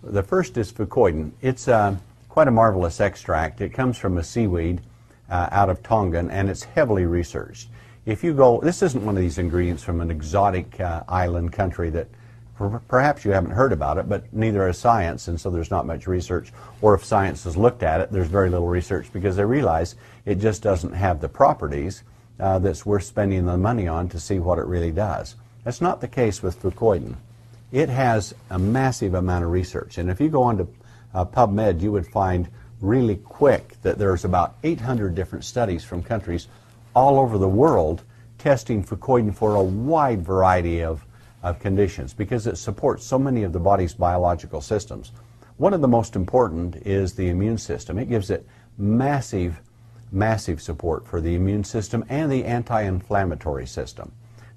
The first is FuCoyDon. It's quite a marvelous extract. It comes from a seaweed out of Tongan, and it's heavily researched. If you go, this isn't one of these ingredients from an exotic island country that perhaps you haven't heard about it, but neither has science, and so there's not much research. Or if science has looked at it, there's very little research because they realize it just doesn't have the properties that's worth spending the money on to see what it really does. That's not the case with FuCoyDon. It has a massive amount of research, and if you go onto PubMed, you would find really quick that there's about 800 different studies from countries all over the world testing FuCoyDon for a wide variety of conditions because it supports so many of the body's biological systems. One of the most important is the immune system. It gives it massive support for the immune system and the anti-inflammatory system.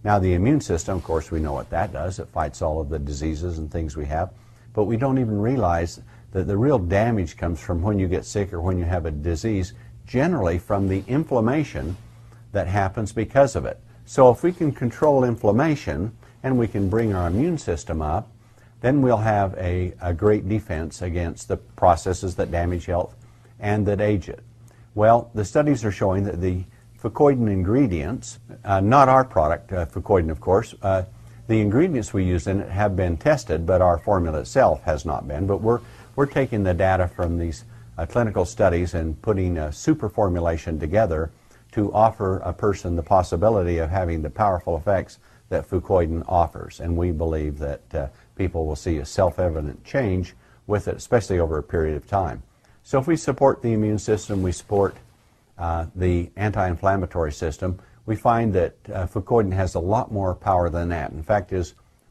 Now, the immune system, of course, we know what that does. It fights all of the diseases and things we have, but we don't even realize that the real damage comes from when you get sick or when you have a disease, generally from the inflammation that happens because of it. So if we can control inflammation and we can bring our immune system up, then we'll have a great defense against the processes that damage health and that age it. Well, the studies are showing that the FuCoyDon ingredients, not our product, FuCoyDon of course, the ingredients we use in it have been tested, but our formula itself has not been. But we're taking the data from these clinical studies and putting a super formulation together to offer a person the possibility of having the powerful effects that FuCoyDon offers. And we believe that people will see a self-evident change with it, especially over a period of time. So if we support the immune system, we support the anti-inflammatory system, we find that FuCoyDon has a lot more power than that. In fact,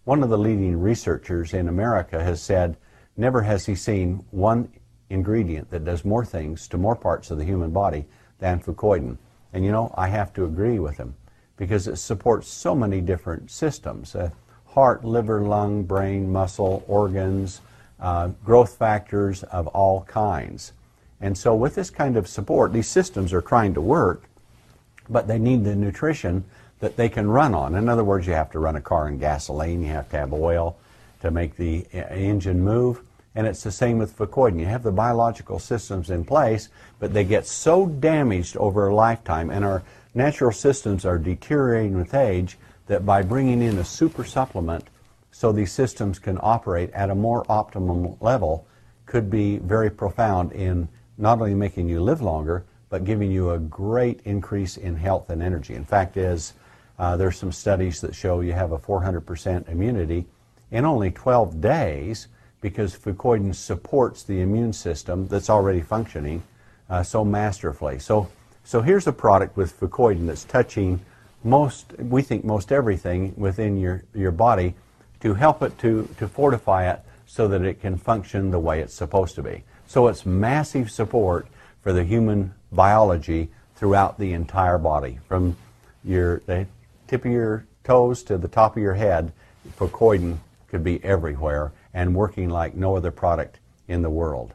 one of the leading researchers in America has said never has he seen one ingredient that does more things to more parts of the human body than FuCoyDon. And you know, I have to agree with him because it supports so many different systems, heart, liver, lung, brain, muscle, organs, growth factors of all kinds. And so with this kind of support, these systems are trying to work, but they need the nutrition that they can run on. In other words, you have to run a car on gasoline, you have to have oil to make the engine move, and it's the same with FuCoyDon. You have the biological systems in place, but they get so damaged over a lifetime, and our natural systems are deteriorating with age, that by bringing in a super supplement so these systems can operate at a more optimum level could be very profound in not only making you live longer, but giving you a great increase in health and energy. In fact, there's some studies that show you have a 400% immunity in only 12 days because FuCoyDon supports the immune system that's already functioning so masterfully. So here's a product with FuCoyDon that's touching we think most everything within your body to help it to fortify it so that it can function the way it's supposed to be. So it's massive support for the human biology throughout the entire body, from the tip of your toes to the top of your head. FuCoyDon could be everywhere and working like no other product in the world.